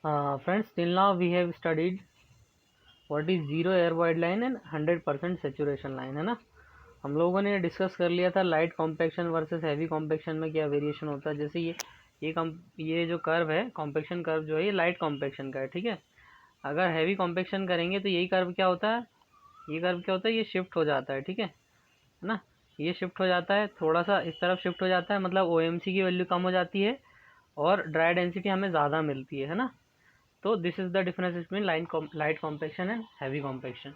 Friends, till now we have studied what is zero air void line and 100% saturation line, है ना। हम लोगों ने डिस्कस कर लिया था light compaction versus heavy compaction में क्या वेरिएशन होता है। जैसे ये जो कर्व है, कॉम्पेक्शन कर्व जो है, ये लाइट कॉम्पेक्शन का है, ठीक है। अगर हैवी कॉम्पेक्शन करेंगे तो यही कर्व क्या होता है, ये कर्व क्या होता है, ये शिफ्ट हो जाता है, ठीक है ना। ये शिफ्ट हो जाता है, थोड़ा सा इस तरफ शिफ्ट हो जाता है, मतलब OMC की वैल्यू कम हो जाती है और ड्राई डेंसिटी हमें ज़्यादा मिलती है ना। तो this is the difference between light compaction and heavy compaction.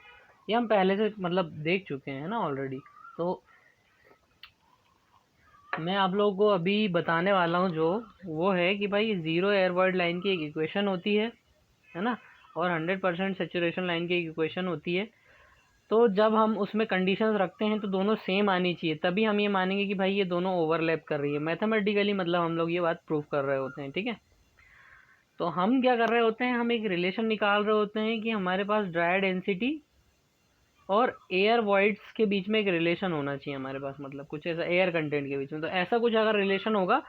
ये हम पहले से मतलब देख चुके हैं ना ऑलरेडी। तो मैं आप लोगों को अभी बताने वाला हूँ जो वो है कि भाई ज़ीरो एयर वॉइड लाइन की एक इक्वेशन होती है ना, और 100% सेचुरेशन लाइन की एक इक्वेशन होती है। तो जब हम उसमें कंडीशंस रखते हैं तो दोनों सेम आनी चाहिए, तभी हम ये मानेंगे कि भाई ये दोनों ओवरलैप कर रही है मैथमेटिकली, मतलब हम लोग ये बात प्रूव कर रहे होते हैं, ठीक है। तो हम क्या कर रहे होते हैं, हम एक रिलेशन निकाल रहे होते हैं कि हमारे पास ड्राई डेंसिटी और एयर वॉइड्स के बीच में एक रिलेशन होना चाहिए हमारे पास, मतलब कुछ ऐसा एयर कंटेंट के बीच में। तो ऐसा कुछ अगर रिलेशन होगा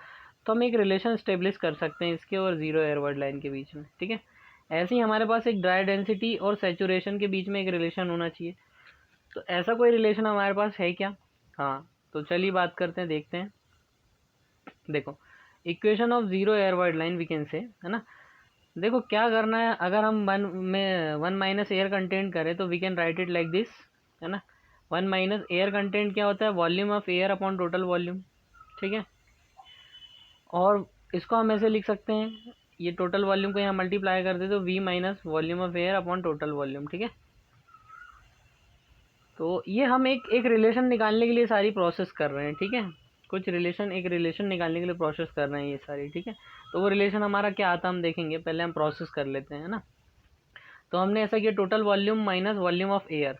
तो हम एक रिलेशन स्टेब्लिश कर सकते हैं इसके और ज़ीरो एयर वॉइड लाइन के बीच में, ठीक है। ऐसे ही हमारे पास एक ड्राई डेंसिटी और सैचुरेशन के बीच में एक रिलेशन होना चाहिए। तो ऐसा कोई रिलेशन हमारे पास है क्या? हाँ, तो चलिए बात करते हैं, देखते हैं। देखो, equation of zero air void line we can say, है ना। देखो क्या करना है, अगर हम वन माइनस एयर कंटेंट करें तो we can write it like this, है ना। वन माइनस एयर कंटेंट क्या होता है, volume of air upon total volume, ठीक है। और इसको हम ऐसे लिख सकते हैं, ये टोटल वॉल्यूम को यहाँ मल्टीप्लाई कर दे तो V minus volume of air upon total volume, ठीक है। तो ये हम एक एक रिलेशन निकालने के लिए सारी प्रोसेस कर रहे हैं, ठीक है। एक रिलेशन निकालने के लिए प्रोसेस कर रहे हैं ये सारी, ठीक है। तो वो रिलेशन हमारा क्या आता है हम देखेंगे, पहले हम प्रोसेस कर लेते हैं ना। तो हमने ऐसा किया, total volume minus volume of air.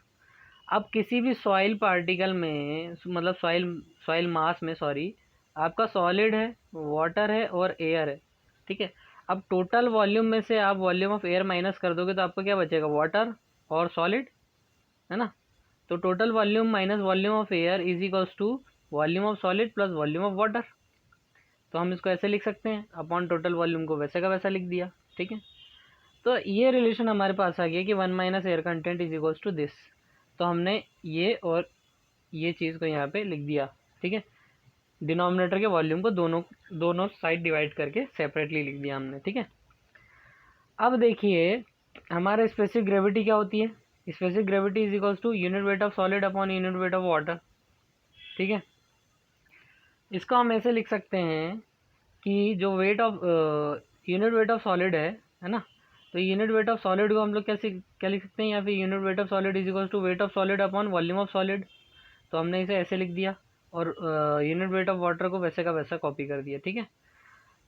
अब किसी भी सॉइल पार्टिकल में, मतलब सॉइल मास में, सॉरी, आपका सॉलिड है, वाटर है और एयर है, ठीक है। अब टोटल वॉल्यूम में से आप वॉल्यूम ऑफ एयर माइनस कर दोगे तो आपको क्या बचेगा, वाटर और सॉलिड, है ना। तो total volume minus volume of air is equals to volume of solid plus volume of water. तो हम इसको ऐसे लिख सकते हैं, अपॉन टोटल वॉल्यूम को वैसे का वैसा लिख दिया, ठीक है। तो ये रिलेशन हमारे पास आ गया कि one minus air content is equals to this. तो हमने ये और ये चीज़ को यहाँ पे लिख दिया, ठीक है। डिनोमिनेटर के वॉल्यूम को दोनों दोनों साइड डिवाइड करके सेपरेटली लिख दिया हमने, ठीक है। अब देखिए हमारे स्पेसिफिक ग्रेविटी क्या होती है, specific gravity is equals to unit weight of solid upon unit weight of water, ठीक है। इसको हम ऐसे लिख सकते हैं कि जो weight of unit weight of solid है ना। तो यूनिट वेट ऑफ सॉलिड को हम लोग कैसे क्या लिख सकते हैं, या फिर unit weight of solid is equals to weight of solid upon volume of solid. तो हमने इसे ऐसे लिख दिया और यूनिट वेट ऑफ वाटर को वैसे का वैसा कॉपी कर दिया, ठीक है।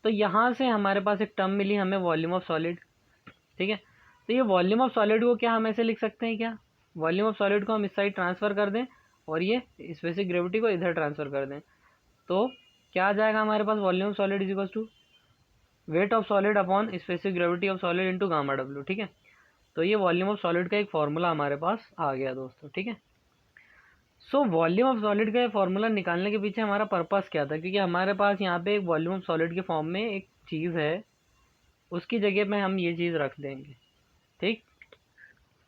तो यहाँ से हमारे पास एक टर्म मिली हमें, वॉल्यूम ऑफ सॉलिड, ठीक है। तो ये वॉल्यूम ऑफ सॉलिड को क्या हम ऐसे लिख सकते हैं, क्या वॉल्यूम ऑफ सॉलिड को हम इस साइड ट्रांसफ़र कर दें और ये स्पेसिफिक ग्रेविटी को इधर ट्रांसफ़र कर दें, तो क्या आ जाएगा हमारे पास, volume of solid is equal to weight of solid upon specific gravity of solid into gamma W, ठीक है। तो ये वॉल्यूम ऑफ सॉलिड का एक फार्मूला हमारे पास आ गया दोस्तों, ठीक है। सो वॉल्यूम ऑफ सॉलिड का फार्मूला निकालने के पीछे हमारा पर्पस क्या था, क्योंकि हमारे पास यहाँ पे एक वॉल्यूम ऑफ सॉलिड के फॉर्म में एक चीज़ है, उसकी जगह पे हम ये चीज़ रख देंगे, ठीक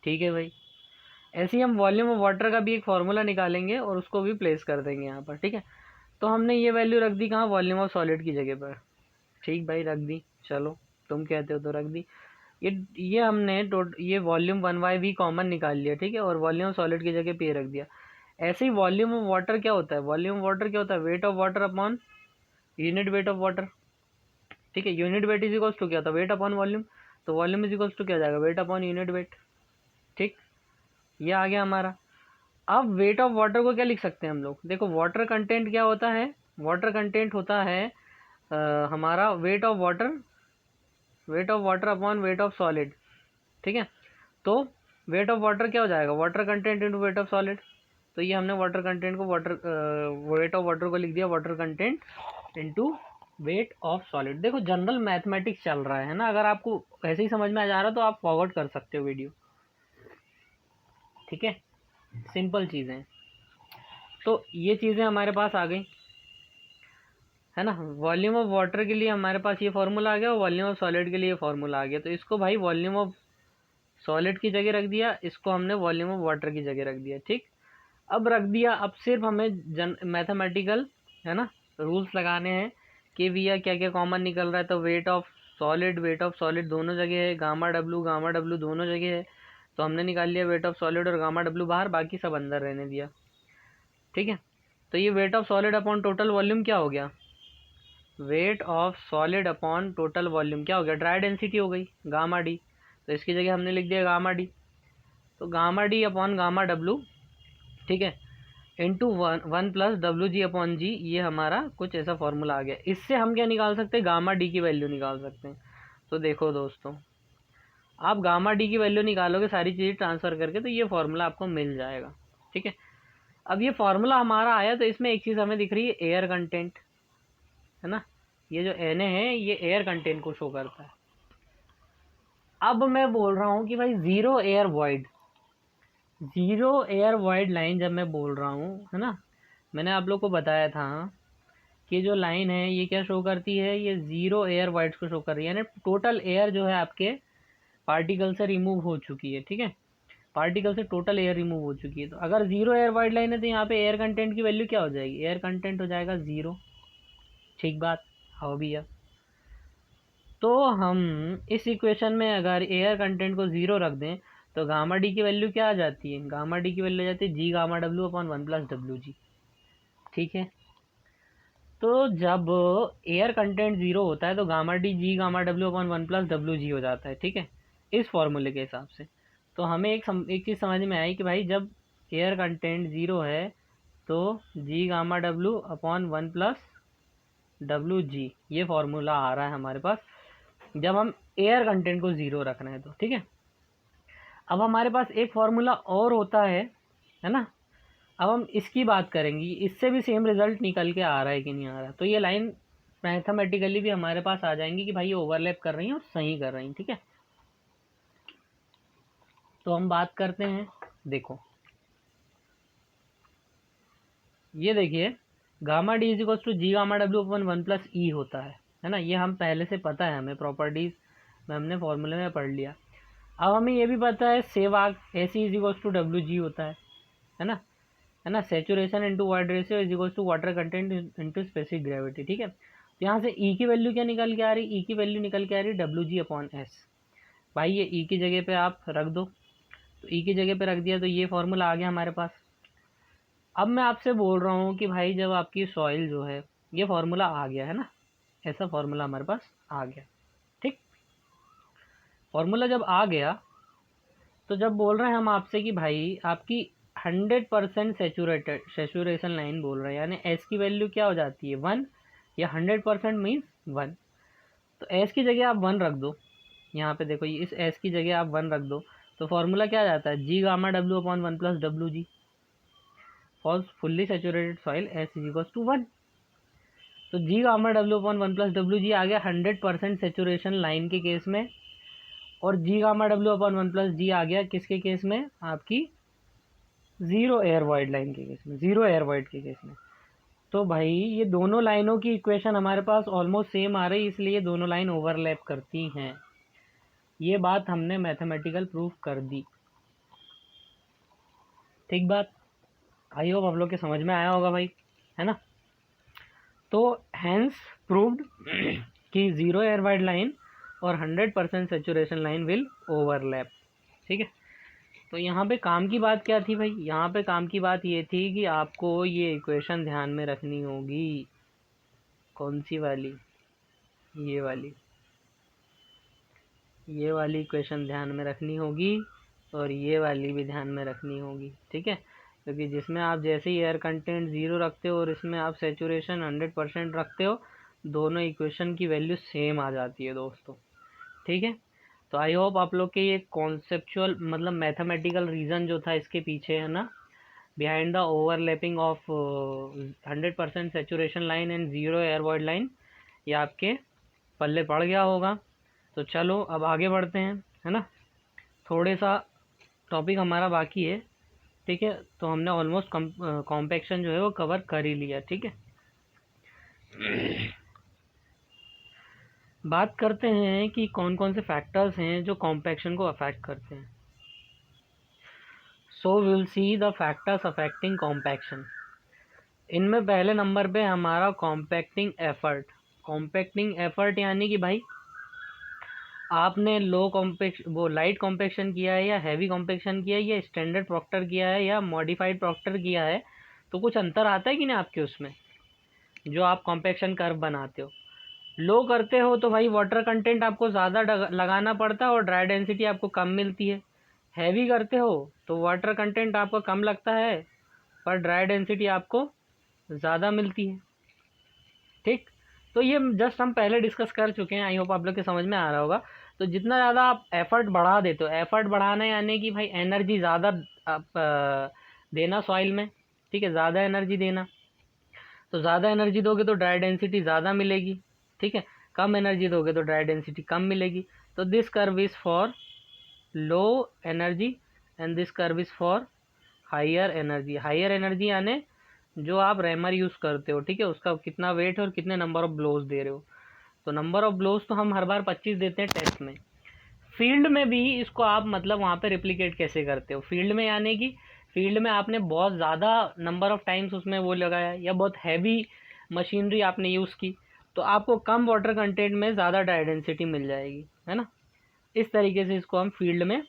ठीक है भाई। ऐसे ही हम वॉल्यूम ऑफ वाटर का भी एक फार्मूला निकालेंगे और उसको भी प्लेस कर देंगे यहाँ पर, ठीक है। तो हमने ये वैल्यू रख दी कहाँ, वॉल्यूम ऑफ सॉलिड की जगह पर, ठीक भाई रख दी, चलो तुम कहते हो तो रख दी। ये हमने ये वॉल्यूम 1/v कॉमन निकाल लिया, ठीक है, और वॉल्यूम सॉलिड की जगह पे रख दिया। ऐसे ही वॉल्यूम ऑफ वाटर क्या होता है, वॉल्यूम वाटर क्या होता है, weight of water upon unit weight of water, ठीक है। Unit weight is equals to क्या होता है, वेट अपॉन वॉल्यूम। तो वॉल्यूम इज इक्वल्स टू क्या जाएगा, वेट अपॉन यूनिट वेट, ठीक। ये आ गया हमारा। अब वेट ऑफ वाटर को क्या लिख सकते हैं हम लोग, देखो वाटर कंटेंट क्या होता है, वाटर कंटेंट होता है हमारा wait of water upon weight of solid, ठीक है। तो वेट ऑफ वाटर क्या हो जाएगा, water content into weight of solid. तो ये हमने वाटर कंटेंट को वेट ऑफ वाटर को लिख दिया water content into weight of solid. देखो जनरल मैथमेटिक्स चल रहा है ना, अगर आपको ऐसे ही समझ में आ जा रहा है तो आप फॉरवर्ड कर सकते हो वीडियो, ठीक है। सिंपल चीज़ें। तो ये चीज़ें हमारे पास आ गई। है ना। वॉल्यूम ऑफ वाटर के लिए हमारे पास ये फार्मूला आ गया और वॉल्यूम ऑफ सॉलिड के लिए ये फार्मूला आ गया। तो इसको भाई वॉल्यूम ऑफ सॉलिड की जगह रख दिया, इसको हमने वॉल्यूम ऑफ वाटर की जगह रख दिया। ठीक, अब रख दिया, अब सिर्फ हमें मैथमेटिकल, है ना, रूल्स लगाने हैं कि भैया क्या क्या कॉमन निकल रहा है। तो वेट ऑफ सॉलिड दोनों जगह है, गामा डब्लू दोनों जगह है। तो हमने निकाल लिया वेट ऑफ सॉलिड और गामा डब्लू बाहर, बाकी सब अंदर रहने दिया। ठीक है, तो ये wait of solid upon total volume क्या हो गया, wait of solid upon total volume क्या हो गया, ड्राई डेंसिटी हो गई गामा डी। तो इसकी जगह हमने लिख दिया गामा डी। तो gamma D upon gamma W, ठीक है, into one plus W G upon G, ये हमारा कुछ ऐसा फॉर्मूला आ गया। इससे हम क्या निकाल सकते हैं, गामा डी की वैल्यू निकाल सकते हैं। तो देखो दोस्तों, आप गामा डी की वैल्यू निकालोगे सारी चीज़ें ट्रांसफ़र करके, तो ये फार्मूला आपको मिल जाएगा। ठीक है, अब ये फार्मूला हमारा आया, तो इसमें एक चीज़ हमें दिख रही है, एयर कंटेंट, है ना। ये जो एन है ये एयर कंटेंट को शो करता है। अब मैं बोल रहा हूँ कि भाई ज़ीरो एयर वॉइड लाइन जब मैं बोल रहा हूँ, है ना, मैंने आप लोग को बताया था कि जो लाइन है ये क्या शो करती है, ये ज़ीरो एयर वॉइड्स को शो कर रही है, यानी टोटल एयर जो है आपके पार्टिकल से रिमूव हो चुकी है। ठीक है, पार्टिकल से टोटल एयर रिमूव हो चुकी है। तो अगर ज़ीरो एयर वॉइड लाइन है तो यहाँ पे एयर कंटेंट की वैल्यू क्या हो जाएगी, एयर कंटेंट हो जाएगा ज़ीरो। ठीक बात, हाँ भैया। तो हम इस इक्वेशन में अगर एयर कंटेंट को ज़ीरो रख दें तो गामा डी की वैल्यू क्या आ जाती है, गामा डी की वैल्यू आ जाती है G gamma W upon one plus W जी। ठीक है, तो जब एयर कंटेंट ज़ीरो होता है तो gamma D G gamma W upon one plus W जी हो जाता है। ठीक है, इस फॉर्मूले के हिसाब से। तो हमें एक चीज़ समझ में आई कि भाई जब एयर कंटेंट ज़ीरो है तो G gamma W upon one plus W जी, ये फार्मूला आ रहा है हमारे पास जब हम एयर कंटेंट को ज़ीरो रखना है तो। ठीक है, अब हमारे पास एक फार्मूला और होता है ना। अब हम इसकी बात करेंगे, इससे भी सेम रिजल्ट निकल के आ रहा है कि नहीं आ रहा। तो ये लाइन मैथमेटिकली भी हमारे पास आ जाएंगी कि भाई ये ओवरलैप कर रही हैं और सही कर रही हैं। ठीक है, तो हम बात करते हैं, देखो ये देखिए, gamma D is equal to G gamma W upon one plus E होता है ना। ये हम पहले से पता है, हमें प्रॉपर्टीज़ में हमने फॉर्मूले में पढ़ लिया। अब हमें ये भी पता है सेवाग A C is equal to W G होता है ना, है ना। Saturation into water ratio is equal to water content into specific gravity. ठीक है, तो यहाँ से ई की वैल्यू क्या निकल के आ रही, ई की वैल्यू निकल के आ रही डब्ल्यू जी अपॉन एस। भाई ये ई की जगह पे आप रख दो, तो ई की जगह पे रख दिया तो ये फार्मूला आ गया हमारे पास। अब मैं आपसे बोल रहा हूँ कि भाई जब आपकी सॉइल जो है, ये फार्मूला आ गया है ना, ऐसा फार्मूला हमारे पास आ गया। ठीक, फार्मूला जब आ गया तो जब बोल रहे हैं हम आपसे कि भाई आपकी 100% सेचुरेशन लाइन बोल रहे हैं, यानी एस की वैल्यू क्या हो जाती है, वन, या 100% मीन्स वन। तो एस की जगह आप वन रख दो, यहाँ पे देखो इस एस की जगह आप वन रख दो, तो फार्मूला क्या आ जाता है, G gamma W upon one plus W G for fully saturated soil S is equal to one. तो G gamma W upon one plus W G आ गया 100% सेचुरेशन लाइन के केस में, और G gamma W upon one plus G आ गया किसके case में, आपकी ज़ीरो एयर वाइड लाइन के केस में, ज़ीरो एयर वाइड के केस में। तो भाई ये दोनों लाइनों की इक्वेशन हमारे पास ऑलमोस्ट सेम आ रही, इसलिए दोनों लाइन ओवरलैप करती हैं। ये बात हमने मैथमेटिकल प्रूफ कर दी। ठीक बात, आई होप आप लोग के समझ में आया होगा भाई, है ना। तो हैंस प्रूव्ड कि ज़ीरो एयर वाइड लाइन और 100% सेचुरेशन लाइन विल ओवरलैप। ठीक है, तो यहाँ पे काम की बात क्या थी भाई, यहाँ पे काम की बात ये थी कि आपको ये इक्वेशन ध्यान में रखनी होगी। कौन सी वाली, ये वाली, ये वाली इक्वेशन ध्यान में रखनी होगी और ये वाली भी ध्यान में रखनी होगी। ठीक है, क्योंकि जिसमें आप जैसे ही एयर कंटेंट ज़ीरो रखते हो और इसमें आप सेचुरेशन 100% रखते हो, दोनों इक्वेशन की वैल्यू सेम आ जाती है दोस्तों। ठीक है, तो आई होप आप लोग के ये कॉन्सेप्चुअल मतलब मैथमेटिकल रीज़न जो था इसके पीछे, है ना, behind the overlapping of 100% saturation line and zero air void line, ये आपके पल्ले पड़ गया होगा। तो चलो अब आगे बढ़ते हैं, है ना। थोड़े सा टॉपिक हमारा बाकी है। ठीक है, तो हमने ऑलमोस्ट कॉम्पैक्शन जो है वो कवर कर ही लिया। ठीक है, बात करते हैं कि कौन कौन से फैक्टर्स हैं जो कॉम्पैक्शन को अफेक्ट करते हैं। So will see the factors affecting compaction. इनमें पहले नंबर पे हमारा कॉम्पैक्टिंग एफर्ट। कॉम्पैक्टिंग एफर्ट यानी कि भाई आपने लो कॉम्पैक्श वो लाइट कॉम्पैक्शन किया है या हैवी कॉम्पैक्शन किया है या स्टैंडर्ड प्रॉक्टर किया है या मॉडिफाइड प्रॉक्टर किया है, तो कुछ अंतर आता है कि नहीं आपके उसमें जो आप कॉम्पैक्शन कर्व बनाते हो। लो करते हो तो भाई वाटर कंटेंट आपको ज़्यादा लगाना पड़ता है और ड्राई डेंसिटी आपको कम मिलती है। हैवी करते हो तो वाटर कंटेंट आपको कम लगता है पर ड्राई डेंसिटी आपको ज़्यादा मिलती है। ठीक, तो ये जस्ट हम पहले डिस्कस कर चुके हैं, आई होप आप लोग के समझ में आ रहा होगा। तो जितना ज़्यादा आप एफर्ट बढ़ा देते हो, एफर्ट बढ़ाना यानी कि भाई एनर्जी ज़्यादा आप देना सॉइल में, ठीक है, ज़्यादा एनर्जी देना। तो ज़्यादा एनर्जी दोगे तो ड्राई डेंसिटी ज़्यादा मिलेगी, ठीक है। कम एनर्जी दोगे तो ड्राई डेंसिटी कम मिलेगी। तो this curve is for low energy and this curve is for higher energy. Higher energy यानी जो आप रैमर यूज़ करते हो, ठीक है, उसका कितना वेट है और कितने नंबर ऑफ ब्लोज दे रहे हो। तो नंबर ऑफ ब्लोज तो हम हर बार 25 देते हैं टेस्ट में। फील्ड में भी इसको आप मतलब वहाँ पे रिप्लिकेट कैसे करते हो फील्ड में, यानी कि फील्ड में आपने बहुत ज़्यादा नंबर ऑफ टाइम्स उसमें वो लगाया या बहुत हैवी मशीनरी आपने यूज़ की, तो आपको कम वाटर कंटेंट में ज़्यादा ड्राई डेंसिटी मिल जाएगी, है ना। इस तरीके से इसको हम फील्ड में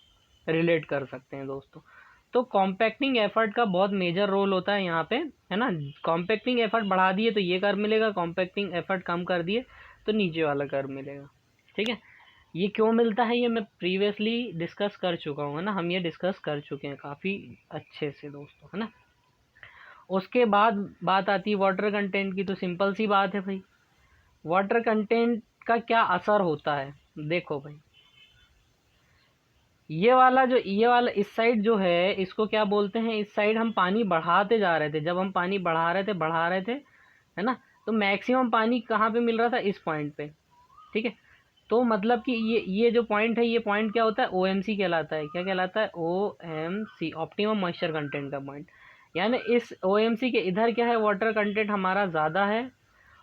रिलेट कर सकते हैं दोस्तों। तो कॉम्पैक्टिंग एफर्ट का बहुत मेजर रोल होता है यहाँ पे, है ना। कॉम्पैक्टिंग एफर्ट बढ़ा दिए तो ये कर्व मिलेगा, कॉम्पैक्टिंग एफर्ट कम कर दिए तो नीचे वाला कर्व मिलेगा, ठीक है। ये क्यों मिलता है ये मैं प्रीवियसली डिस्कस कर चुका हूँ, है ना, हम ये डिस्कस कर चुके हैं काफ़ी अच्छे से दोस्तों, है ना। उसके बाद बात आती है वाटर कंटेंट की। तो सिंपल सी बात है भाई, वाटर कंटेंट का क्या असर होता है। देखो भाई, ये वाला इस साइड जो है इसको क्या बोलते हैं, इस साइड हम पानी बढ़ाते जा रहे थे, जब हम पानी बढ़ा रहे थे, है ना, तो मैक्सिमम पानी कहाँ पे मिल रहा था, इस पॉइंट पे, ठीक है। तो मतलब कि ये जो पॉइंट है, ये पॉइंट क्या होता है, OMC कहलाता है। क्या कहलाता है, OMC, ऑप्टिमम मॉइस्चर कंटेंट का पॉइंट। यानी इस OMC के इधर क्या है, वाटर कंटेंट हमारा ज़्यादा है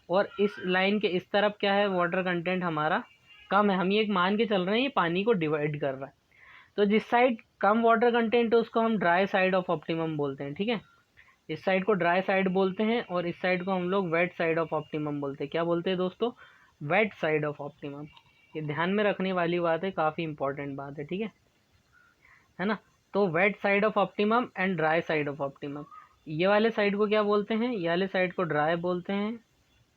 और इस लाइन के इस तरफ क्या है, वाटर कंटेंट हमारा कम है। हम ये एक मान के चल रहे हैं ये पानी को डिवाइड कर रहा है। तो जिस साइड कम वाटर कंटेंट है उसको हम ड्राई साइड ऑफ ऑप्टिमम बोलते हैं, ठीक है। इस साइड को ड्राई साइड बोलते हैं और इस साइड को हम लोग वेट साइड ऑफ ऑप्टिमम बोलते हैं। क्या बोलते हैं दोस्तों, वेट साइड ऑफ ऑप्टिमम। ये ध्यान में रखने वाली बात है, काफ़ी इंपॉर्टेंट बात है, ठीक है ना। तो wet side of optimum and dry side of optimum. ये वाले साइड को क्या बोलते हैं, ये वाले साइड को ड्राई बोलते हैं,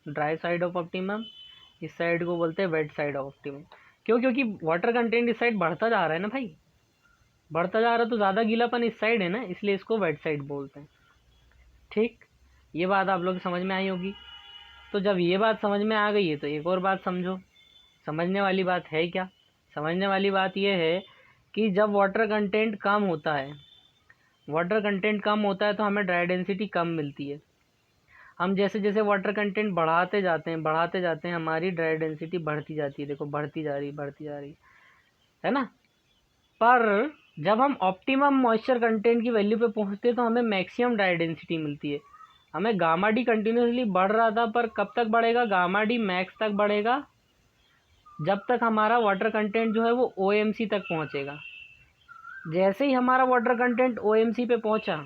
ड्राई साइड ऑफ ऑप्टिमम। इस साइड को बोलते हैं वेट साइड ऑफ ऑप्टिमम। क्यों, क्योंकि वाटर कंटेंट इस साइड बढ़ता जा रहा है ना भाई, बढ़ता जा रहा है तो ज़्यादा गीलापन इस साइड है ना, इसलिए इसको वेट साइड बोलते हैं। ठीक, ये बात आप लोग समझ में आई होगी। तो जब ये बात समझ में आ गई है तो एक और बात समझो। समझने वाली बात है क्या, समझने वाली बात यह है कि जब वाटर कंटेंट कम होता है, वाटर कंटेंट कम होता है तो हमें ड्राई डेंसिटी कम मिलती है। हम जैसे जैसे वाटर कंटेंट बढ़ाते जाते हैं हमारी ड्राई डेंसिटी बढ़ती जाती है। देखो बढ़ती जा रही है ना। पर जब हम ऑप्टिमम मॉइस्चर कंटेंट की वैल्यू पे पहुंचते हैं तो हमें मैक्सिमम ड्राई डेंसिटी मिलती है। हमें गामा डी कंटिन्यूसली बढ़ रहा था, पर कब तक बढ़ेगा, गामा डी मैक्स तक बढ़ेगा जब तक हमारा वाटर कंटेंट जो है वो OMC तक पहुंचेगा। जैसे ही हमारा वाटर कंटेंट OMC पे पहुंचा,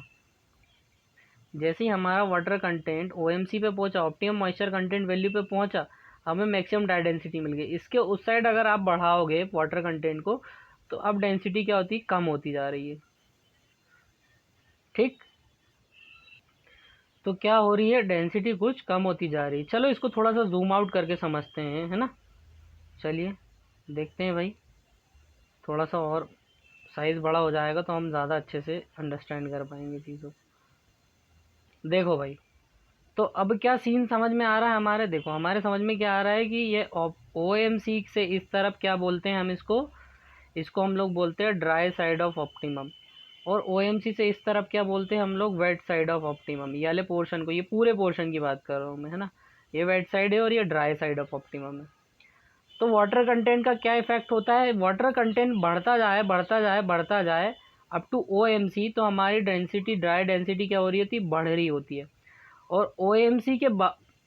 जैसे ही हमारा वाटर कंटेंट OMC पे पहुंचा, ऑप्टिमम मॉइस्चर कंटेंट वैल्यू पे पहुंचा, हमें मैक्सिमम ड्राई डेंसिटी मिल गई। इसके उस साइड अगर आप बढ़ाओगे वाटर कंटेंट को तो अब डेंसिटी क्या होती है, कम होती जा रही है। ठीक, तो क्या हो रही है, डेंसिटी कुछ कम होती जा रही है। चलो इसको थोड़ा सा जूम आउट करके समझते हैं, है ना। चलिए देखते हैं भाई, थोड़ा सा और साइज़ बड़ा हो जाएगा तो हम ज़्यादा अच्छे से अंडरस्टैंड कर पाएंगे चीज़ों। देखो भाई, तो अब क्या सीन समझ में आ रहा है हमारे, देखो हमारे समझ में क्या आ रहा है कि ये OMC से इस तरफ क्या बोलते हैं हम इसको, इसको हम लोग बोलते हैं ड्राई साइड ऑफ ऑप्टिमम। और OMC से इस तरफ क्या बोलते हैं हम लोग, वेट साइड ऑफ ऑप्टिमम। ये वाले पोर्शन को, ये पूरे पोर्शन की बात कर रहा हूँ मैं, है ना। ये वेट साइड है और ये ड्राई साइड ऑफ ऑप्टिमम है। तो वाटर कंटेंट का क्या इफेक्ट होता है, वाटर कंटेंट बढ़ता जाए अप टू OMC, तो हमारी डेंसिटी, ड्राई डेंसिटी क्या हो रही होती है, बढ़ रही होती है। और OMC के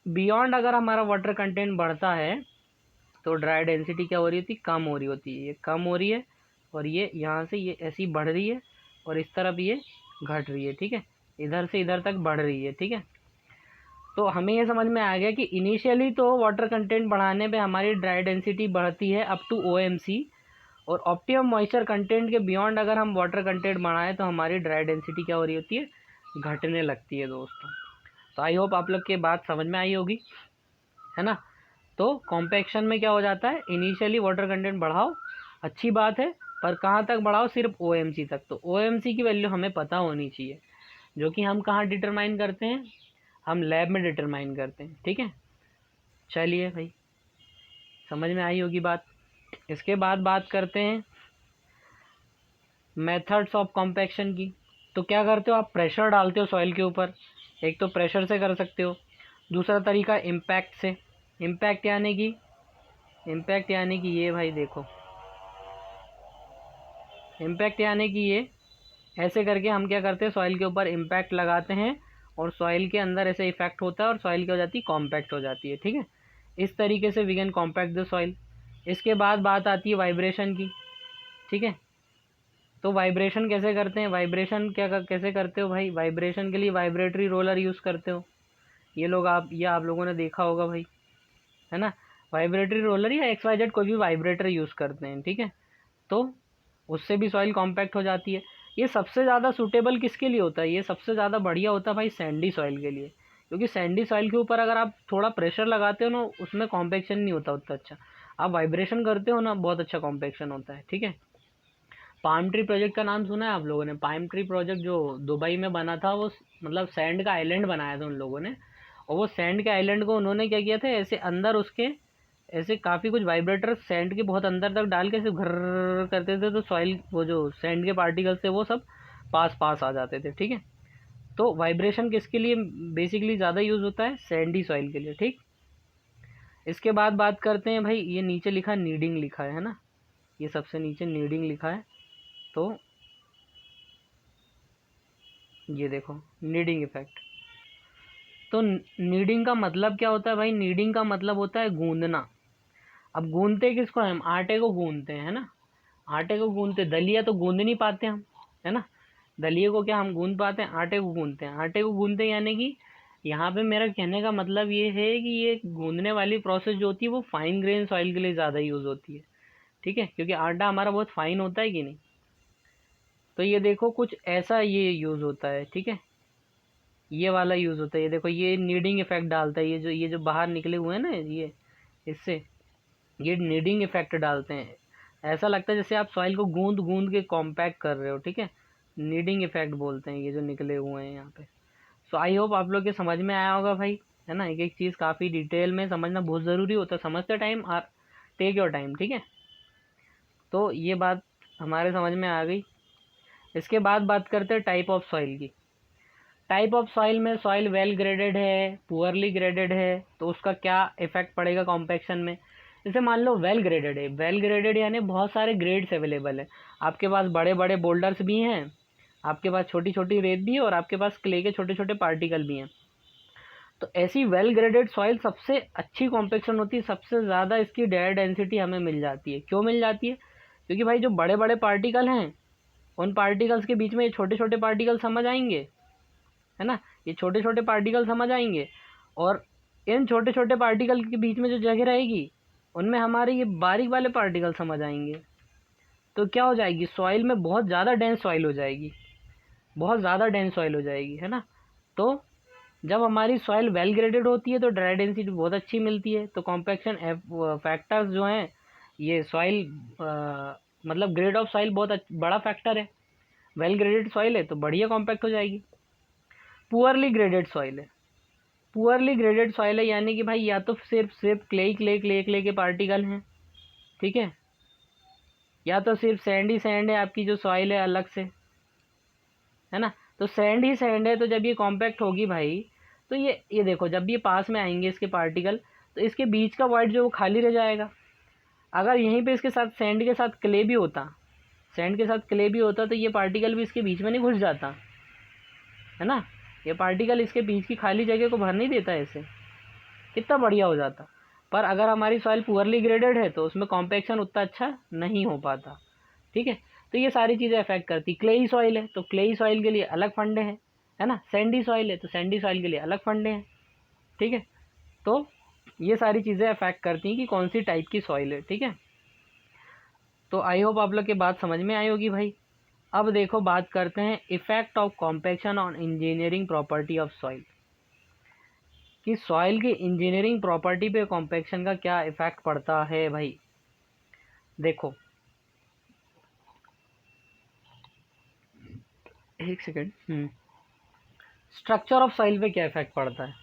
बियॉन्ड अगर हमारा वाटर कंटेंट बढ़ता है तो ड्राई डेंसिटी क्या हो रही होती, कम हो रही होती है। ये कम हो रही है और ये यहाँ से ये ऐसी बढ़ रही है और इस तरफ ये घट रही है, ठीक है, इधर से इधर तक बढ़ रही है, ठीक है। तो हमें ये समझ में आ गया कि इनिशियली तो वाटर कंटेंट बढ़ाने पे हमारी ड्राई डेंसिटी बढ़ती है अप टू OMC, और ऑप्टिमम मॉइस्चर कंटेंट के बियॉन्ड अगर हम वाटर कंटेंट बढ़ाएं तो हमारी ड्राई डेंसिटी क्या हो रही होती है, घटने लगती है दोस्तों। तो आई होप आप लोग की बात समझ में आई होगी, है ना। तो कॉम्पैक्शन में क्या हो जाता है, इनिशियली वाटर कंटेंट बढ़ाओ, अच्छी बात है, पर कहाँ तक बढ़ाओ, सिर्फ OMC तक। तो OMC की वैल्यू हमें पता होनी चाहिए, जो कि हम कहाँ डिटरमाइन करते हैं, हम लैब में डिटरमाइन करते हैं, ठीक है। चलिए भाई, समझ में आई होगी बात। इसके बाद बात करते हैं मेथड्स ऑफ कॉम्पैक्शन की। तो क्या करते हो, आप प्रेशर डालते हो सॉइल के ऊपर, एक तो प्रेशर से कर सकते हो, दूसरा तरीका इम्पैक्ट से। इम्पैक्ट यानी कि ये भाई देखो, इम्पैक्ट यानी कि ये ऐसे करके हम क्या करते हैं, सॉइल के ऊपर इम्पैक्ट लगाते हैं और सॉइल के अंदर ऐसे इफेक्ट होता है और सॉइल क्या हो जाती है, कॉम्पैक्ट हो जाती है, ठीक है। इस तरीके से we can compact the soil. इसके बाद बात आती है वाइब्रेशन की, ठीक है। तो वाइब्रेशन कैसे करते हैं, वाइब्रेशन कैसे करते हो भाई, वाइब्रेशन के लिए वाइब्रेटरी रोलर यूज़ करते हो। ये आप लोगों ने देखा होगा भाई, है ना। वाइब्रेटरी रोलर या XYZ कोई भी वाइब्रेटर यूज़ करते हैं, ठीक है। तो उससे भी सॉइल कॉम्पैक्ट हो जाती है। ये सबसे ज़्यादा सूटेबल किसके लिए होता है, ये सबसे ज़्यादा बढ़िया होता है भाई सैंडी सॉइल के लिए, क्योंकि सैंडी सॉइल के ऊपर अगर आप थोड़ा प्रेशर लगाते हो ना, उसमें कॉम्पैक्शन नहीं होता उतना अच्छा। आप वाइब्रेशन करते हो ना, बहुत अच्छा कॉम्पैक्शन होता है, ठीक है। पाम ट्री प्रोजेक्ट का नाम सुना है आप लोगों ने, पाम ट्री प्रोजेक्ट जो दुबई में बना था, वो मतलब सैंड का आइलैंड बनाया था उन लोगों ने, और वो सैंड के आइलैंड को उन्होंने क्या किया था, ऐसे अंदर उसके ऐसे काफ़ी कुछ वाइब्रेटर सैंड के बहुत अंदर तक डाल के ऐसे घर करते थे, तो सॉइल वो जो सैंड के पार्टिकल्स थे वो सब पास पास आ जाते थे, ठीक है। तो वाइब्रेशन किसके लिए बेसिकली ज़्यादा यूज़ होता है, सैंडी सॉइल के लिए, ठीक। इसके बाद बात करते हैं भाई, ये नीचे लिखा नीडिंग लिखा है ना, ये सबसे नीचे नीडिंग लिखा है। तो ये देखो नीडिंग इफेक्ट। तो नीडिंग का मतलब क्या होता है भाई, नीडिंग का मतलब होता है गूंदना। अब गूंदते किसको हैं, हम आटे को गूंदते हैं, है ना। आटे को गूंदते, दलिया तो गूंद नहीं पाते हम, है ना। दलिए को क्या हम गूंद पाते हैं, आटे को गूंदते हैं। आटे को गूंदते यानी कि यहाँ पे मेरा कहने का मतलब ये है कि ये गूंदने वाली प्रोसेस जो होती है वो फाइन ग्रेन सॉइल के लिए ज़्यादा यूज़ होती है, ठीक है, क्योंकि आटा हमारा बहुत फाइन होता है कि नहीं। तो ये देखो कुछ ऐसा ये यूज़ होता है, ठीक है, ये वाला यूज़ होता है। ये देखो ये नीडिंग इफेक्ट डालता है, ये जो बाहर निकले हुए हैं ना, ये इससे ये नीडिंग इफेक्ट डालते हैं। ऐसा लगता है जैसे आप सॉइल को गूंद गूंद के कॉम्पैक्ट कर रहे हो, ठीक है। नीडिंग इफेक्ट बोलते हैं ये जो निकले हुए हैं यहाँ पे। सो आई होप आप लोग के समझ में आया होगा भाई, है ना। एक एक चीज़ काफ़ी डिटेल में समझना बहुत ज़रूरी होता है, समझते time are take your time, ठीक है। तो ये बात हमारे समझ में आ गई। इसके बाद बात करते हैं टाइप ऑफ सॉइल की। टाइप ऑफ सॉइल में सॉइल वेल ग्रेडेड है, पुअरली ग्रेडेड है, तो उसका क्या इफेक्ट पड़ेगा कॉम्पैक्शन में। जैसे मान लो वेल ग्रेडेड है, वेल ग्रेडेड यानी बहुत सारे ग्रेड्स अवेलेबल है, आपके पास बड़े बड़े बोल्डर्स भी हैं, आपके पास छोटी छोटी रेत भी है, और आपके पास क्ले के छोटे छोटे पार्टिकल भी हैं। तो ऐसी वेल ग्रेडेड सॉइल सबसे अच्छी कॉम्पैक्शन होती है, सबसे ज़्यादा इसकी डेयर डेंसिटी हमें मिल जाती है। क्यों मिल जाती है, क्योंकि भाई जो बड़े बड़े पार्टिकल हैं, उन पार्टिकल्स के बीच में ये छोटे छोटे पार्टिकल समझ आएंगे, है ना। ये छोटे छोटे पार्टिकल समझ आएंगे, और इन छोटे छोटे पार्टिकल के बीच में जो जगह रहेगी, उनमें हमारे ये बारीक वाले पार्टिकल समझ आएंगे। तो क्या हो जाएगी, सॉइल में बहुत ज़्यादा डेंस सॉइल हो जाएगी, बहुत ज़्यादा डेंस सॉइल हो जाएगी, है ना। तो जब हमारी सॉइल वेल ग्रेडेड होती है तो ड्राई डेंसिटी बहुत अच्छी मिलती है। तो कॉम्पैक्शन फैक्टर्स जो हैं, ये सॉइल मतलब ग्रेड ऑफ सॉइल बहुत बड़ा फैक्टर है। वेल ग्रेडेड सॉइल है तो बढ़िया कॉम्पैक्ट हो जाएगी। पुअरली ग्रेडेड सॉइल है, पुअरली ग्रेडेड सॉइल है यानी कि भाई या तो सिर्फ क्ले के पार्टिकल हैं, ठीक है, या तो सिर्फ सैंड ही सैंड है आपकी जो सॉइल है अलग से, है ना। तो सैंड ही सैंड है, तो जब ये कॉम्पैक्ट होगी भाई, तो ये देखो जब ये पास में आएंगे इसके पार्टिकल, तो इसके बीच का वॉइड जो वो खाली रह जाएगा। अगर यहीं पे इसके साथ सैंड के साथ क्ले भी होता, सैंड के साथ क्ले भी होता, तो ये पार्टिकल भी इसके बीच में नहीं घुस जाता, है ना। ये पार्टिकल इसके बीच की खाली जगह को भर नहीं देता ऐसे, कितना बढ़िया हो जाता। पर अगर हमारी सॉइल पुअरली ग्रेडेड है तो उसमें कॉम्पैक्शन उतना अच्छा नहीं हो पाता, ठीक है। तो ये सारी चीज़ें अफेक्ट करती। क्लेई सॉइल है तो क्लेई सॉइल के लिए अलग फंडे हैं, है ना। सैंडी सॉइल है तो सैंडी सॉइल के लिए अलग फंडे हैं, ठीक है। तो ये सारी चीज़ें अफेक्ट करती हैं कि कौन सी टाइप की सॉइल है, ठीक है। तो आई होप आप लोग की बात समझ में आई होगी भाई। अब देखो बात करते हैं effect of compaction on engineering property of soil, कि सॉइल की इंजीनियरिंग प्रॉपर्टी पे कॉम्पैक्शन का क्या इफेक्ट पड़ता है भाई। देखो एक सेकेंड, स्ट्रक्चर ऑफ सॉइल पे क्या इफेक्ट पड़ता है।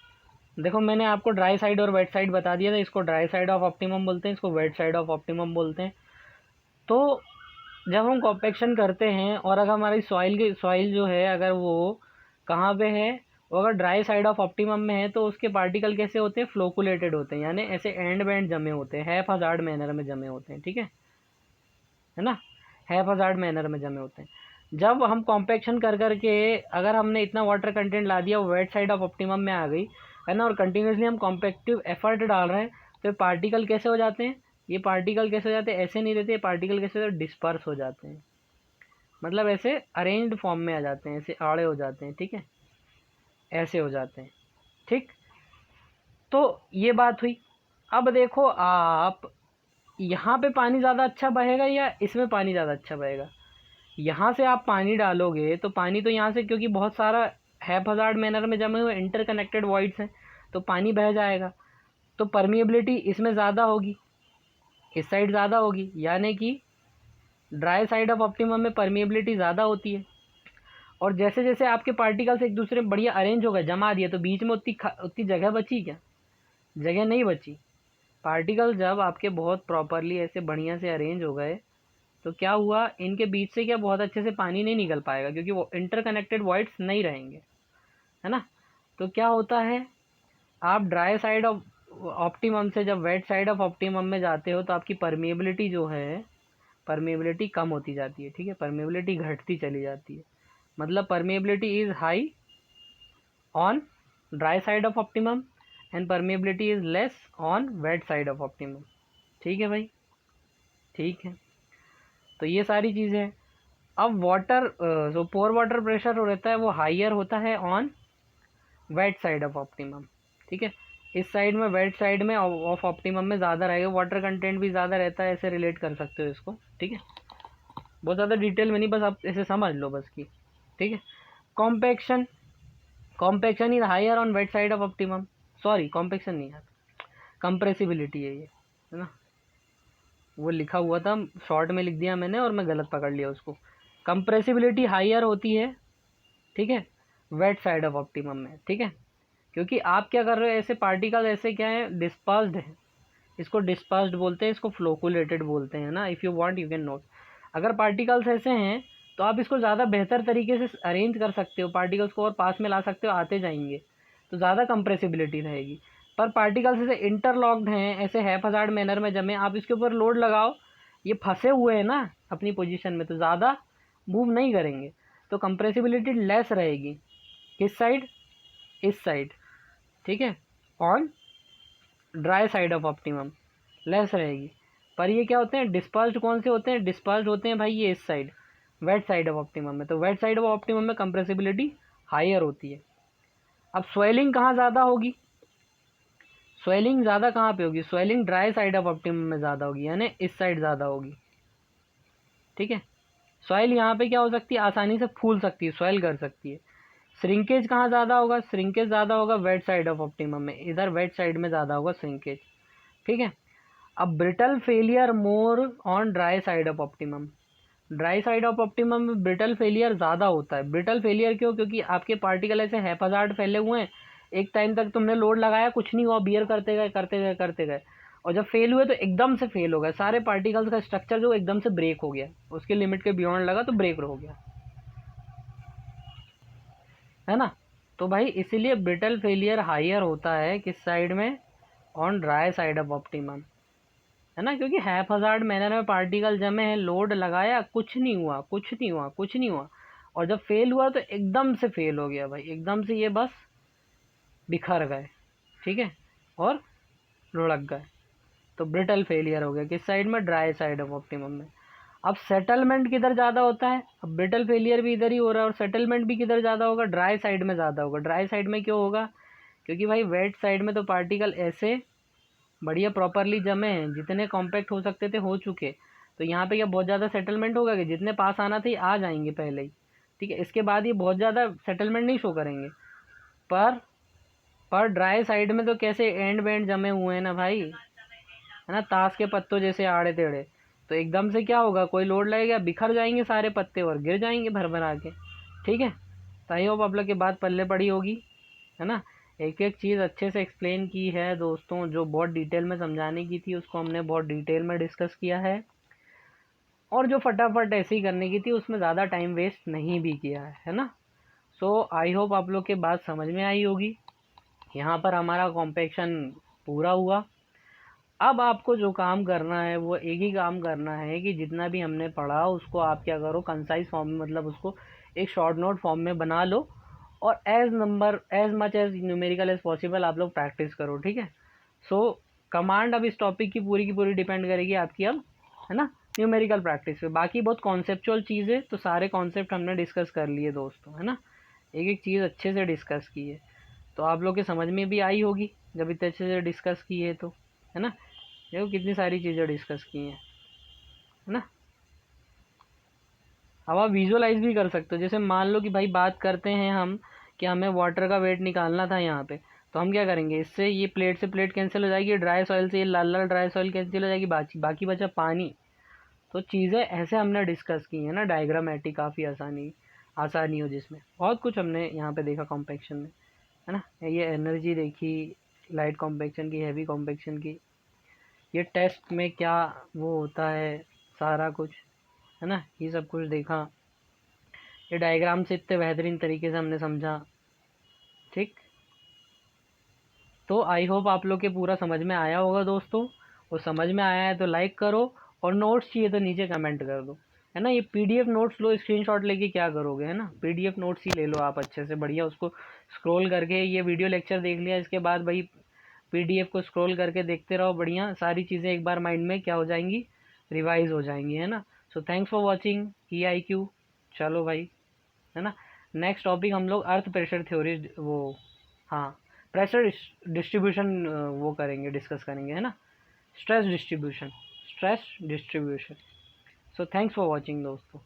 देखो मैंने आपको ड्राई साइड और वेट साइड बता दिया था, इसको ड्राई साइड ऑफ ऑप्टिमम बोलते हैं, इसको वेट साइड ऑफ ऑप्टिमम बोलते हैं। तो जब हम कॉम्पैक्शन करते हैं और अगर हमारी सॉइल जो है अगर वो कहाँ पे है, वो अगर ड्राई साइड ऑफ ऑप्टिमम में है तो उसके पार्टिकल कैसे होते हैं, फ्लोकुलेटेड होते हैं, यानी ऐसे एंड बैंड जमे होते हैं, हैफ हजार्ड मैनर में जमे होते हैं, ठीक है ना। हैफ हजार्ड मैनर में जमे होते हैं। जब हम कॉम्पैक्शन कर करके अगर हमने इतना वाटर कंटेंट ला दिया वो वेट साइड ऑफ ऑप्टिमम में आ गई, है ना, और कंटिन्यूसली हम कॉम्पैक्टिव एफर्ट डाल रहे हैं, तो पार्टिकल कैसे हो जाते हैं, ये पार्टिकल कैसे हो जाते हैं, ऐसे नहीं रहते, पार्टिकल कैसे हो जाते हैं, डिस्पर्स हो जाते हैं, मतलब ऐसे अरेंज्ड फॉर्म में आ जाते हैं, ऐसे आड़े हो जाते हैं, ठीक है, ऐसे हो जाते हैं, ठीक। तो ये बात हुई। अब देखो आप, यहाँ पे पानी ज़्यादा अच्छा बहेगा या इसमें पानी ज़्यादा अच्छा बहेगा। यहाँ से आप पानी डालोगे तो पानी तो यहाँ से, क्योंकि बहुत सारा हैफ हजार्ड मैनर में जमे हुए इंटरकनेक्टेड वॉइड्स हैं, तो पानी बह जाएगा। तो परमिएबिलिटी इसमें ज़्यादा होगी, इस साइड ज़्यादा होगी, यानी कि ड्राई साइड ऑफ ऑप्टिमम में परमिएबिलिटी ज़्यादा होती है। और जैसे जैसे आपके पार्टिकल्स एक दूसरे में बढ़िया अरेंज हो गए, जमा दिए, तो बीच में उतनी जगह बची क्या, जगह नहीं बची। पार्टिकल जब आपके बहुत प्रॉपरली ऐसे बढ़िया से अरेंज हो गए तो क्या हुआ, इनके बीच से क्या बहुत अच्छे से पानी नहीं निकल पाएगा, क्योंकि वो इंटरकनेक्टेड वॉइड्स नहीं रहेंगे, है ना। तो क्या होता है, आप ड्राई साइड ऑफ ऑप्टिमम से जब वेट साइड ऑफ ऑप्टिमम में जाते हो तो आपकी परमिएबिलिटी जो है, परमिएबिलिटी कम होती जाती है, ठीक है, परमिएबिलिटी घटती चली जाती है। मतलब permeability is high on dry side of optimum and permeability is less on wet side of optimum, ठीक है भाई, ठीक है। तो ये सारी चीज़ें हैं। अब वाटर जो पोर वाटर प्रेशर रहता है वो हाइयर होता है on wet side of optimum, ठीक है। इस साइड में वेट साइड में ऑफ ऑप्टिमम में ज़्यादा रहेगा, वाटर कंटेंट भी ज़्यादा रहता है, ऐसे रिलेट कर सकते हो इसको, ठीक है। बहुत ज़्यादा डिटेल में नहीं, बस आप ऐसे समझ लो बस की, ठीक है। Compaction, compaction is higher on wet side of optimum, sorry compaction नहीं है, कंप्रेसिबिलिटी है ये, है ना, वो लिखा हुआ था शॉर्ट में लिख दिया मैंने और मैं गलत पकड़ लिया उसको। कंप्रेसिबिलिटी हाइयर होती है, ठीक है, वेट साइड ऑफ ऑप्टिमम में, ठीक है। क्योंकि आप क्या कर रहे हो, ऐसे पार्टिकल ऐसे क्या है, डिस्पर्स्ड है, इसको डिस्पर्स्ड बोलते हैं, इसको फ्लोकुलेटेड बोलते हैं ना, if you want you can note. अगर पार्टिकल्स ऐसे हैं तो आप इसको ज़्यादा बेहतर तरीके से अरेंज कर सकते हो, पार्टिकल्स को और पास में ला सकते हो, आते जाएंगे, तो ज़्यादा कंप्रेसिबिलिटी रहेगी। पर पार्टिकल्स ऐसे इंटरलॉक्ड हैं, ऐसे हैफ हजार्ड मैनर में जमे, आप इसके ऊपर लोड लगाओ, ये फंसे हुए हैं ना अपनी पोजीशन में, तो ज़्यादा मूव नहीं करेंगे, तो कंप्रेसिबिलिटी लेस रहेगी। किस साइड, इस साइड, ठीक है, on dry side of optimum less रहेगी। पर ये क्या होते हैं, डिस्पर्स्ड कौन से होते हैं, डिस्पर्स्ड होते हैं भाई ये इस side, wet side of optimum में। तो वेट साइड ऑफ ऑप्टिमम में कंप्रेसिबिलिटी हायर होती है। अब स्वेलिंग कहाँ ज़्यादा होगी, स्वेलिंग ज़्यादा कहाँ पे होगी, swelling dry side of optimum में ज़्यादा होगी, यानी इस साइड ज़्यादा होगी, ठीक है। सॉइल यहाँ पे क्या हो सकती है, आसानी से फूल सकती है, सॉइल कर सकती है। श्रिंकेज कहाँ ज़्यादा होगा, श्रिंकेज ज़्यादा होगा वेट साइड ऑफ ऑप्टिमम में, इधर वेट साइड में ज़्यादा होगा श्रिंकेज, ठीक है। अब brittle failure more on dry side of optimum, dry side of optimum में ब्रिटल फेलियर ज़्यादा होता है। ब्रिटल फेलियर क्यों, क्योंकि आपके पार्टिकल ऐसे हैफाजार्ड फैले हुए हैं, एक टाइम तक तुमने लोड लगाया कुछ नहीं हुआ, बियर करते गए करते गए करते गए, और जब फेल हुए तो एकदम से फेल हो गए, सारे पार्टिकल्स का स्ट्रक्चर जो एकदम से ब्रेक हो गया, उसके लिमिट के बियॉन्ड लगा तो ब्रेक हो गया, है ना। तो भाई इसीलिए ब्रिटल फेलियर हाइयर होता है किस साइड में, on dry side of optimum, है ना, क्योंकि हैफ हजार्ड मैनर में पार्टिकल जमे हैं, लोड लगाया कुछ नहीं हुआ, कुछ नहीं हुआ, कुछ नहीं हुआ, और जब फेल हुआ तो एकदम से फेल हो गया भाई, एकदम से ये बस बिखर गए, ठीक है। और लुढ़क गए, तो ब्रिटल फेलियर हो गया। किस साइड में? ड्राई साइड ऑफ ऑप्टिमम में। अब सेटलमेंट किधर ज़्यादा होता है? अब ब्रिटल फेलियर भी इधर ही हो रहा है और सेटलमेंट भी किधर ज़्यादा होगा? ड्राई साइड में ज़्यादा होगा। ड्राई साइड में क्यों होगा? क्योंकि भाई वेट साइड में तो पार्टिकल ऐसे बढ़िया प्रॉपरली जमे हैं, जितने कॉम्पैक्ट हो सकते थे हो चुके। तो यहाँ पे क्या बहुत ज़्यादा सेटलमेंट होगा कि जितने पास आना था आ जाएंगे पहले ही, ठीक है। इसके बाद ये बहुत ज़्यादा सेटलमेंट नहीं शो करेंगे। पर ड्राई साइड में तो कैसे एंड बैंड जमे हुए हैं ना भाई, है ना, ताश के पत्तों जैसे आड़े टेढ़े। तो एकदम से क्या होगा, कोई लोड लगेगा, बिखर जाएंगे सारे पत्ते और गिर जाएंगे भर भरा के, ठीक है। तो आई होप आप लोग की बात पल्ले पड़ी होगी, है ना। एक एक चीज़ अच्छे से एक्सप्लेन की है दोस्तों, जो बहुत डिटेल में समझाने की थी उसको हमने बहुत डिटेल में डिस्कस किया है, और जो फटाफट ऐसे ही करने की थी उसमें ज़्यादा टाइम वेस्ट नहीं भी किया है ना। सो आई होप आप लोग के बात समझ में आई होगी। यहाँ पर हमारा कॉम्पेक्शन पूरा हुआ। अब आपको जो काम करना है वो एक ही काम करना है कि जितना भी हमने पढ़ा उसको आप क्या करो, कंसाइज फॉर्म में, मतलब उसको एक शॉर्ट नोट फॉर्म में बना लो, और as much as numerical as possible आप लोग प्रैक्टिस करो, ठीक है। सो कमांड अब इस टॉपिक की पूरी डिपेंड करेगी आपकी अब, है ना, न्यूमेरिकल प्रैक्टिस पे। बाकी बहुत कॉन्सेप्चुअल चीज़ है, तो सारे कॉन्सेप्ट हमने डिस्कस कर लिए दोस्तों, है ना। एक एक चीज़ अच्छे से डिस्कस की है, तो आप लोग के समझ में भी आई होगी जब इतने अच्छे से डिस्कस की है तो, है ना। देखो कितनी सारी चीज़ें डिस्कस की हैं, है ना। अब आप विजुअलाइज भी कर सकते हो। जैसे मान लो कि भाई बात करते हैं हम कि हमें वाटर का वेट निकालना था यहाँ पे, तो हम क्या करेंगे, इससे ये प्लेट से प्लेट कैंसिल हो जाएगी, ड्राई सॉइल से ये लाल लाल ड्राई सॉइल कैंसिल हो जाएगी, बाकी बचा पानी। तो चीज़ें ऐसे हमने डिस्कस की हैं ना, डायग्रामेटिक, काफ़ी आसानी हो जिसमें बहुत कुछ हमने यहाँ पे देखा कॉम्पेक्शन में, है ना। ये एनर्जी देखी, लाइट कॉम्पेक्शन की, हैवी कॉम्पेक्शन की, ये टेस्ट में क्या वो होता है, सारा कुछ, है ना, ये सब कुछ देखा। ये डायग्राम से इतने बेहतरीन तरीके से हमने समझा, ठीक। तो आई होप आप लोग के पूरा समझ में आया होगा दोस्तों। और समझ में आया है तो लाइक करो, और नोट्स चाहिए तो नीचे कमेंट कर दो, है ना। ये पीडीएफ नोट्स लो, स्क्रीनशॉट लेके क्या करोगे, है ना, पीडीएफ नोट्स ही ले लो आप अच्छे से बढ़िया, उसको स्क्रॉल करके, ये वीडियो लेक्चर देख लिया इसके बाद भाई पीडीएफ को स्क्रॉल करके देखते रहो, बढ़िया सारी चीज़ें एक बार माइंड में क्या हो जाएंगी, रिवाइज हो जाएंगी, है ना। So thanks for watching EIQ। चलो भाई, है ना। नेक्स्ट टॉपिक हम लोग अर्थ प्रेशर थ्योरी, वो, हाँ, प्रेशर डिस्ट्रीब्यूशन वो करेंगे, डिस्कस करेंगे, है ना। Stress distribution. So thanks for watching दोस्तों।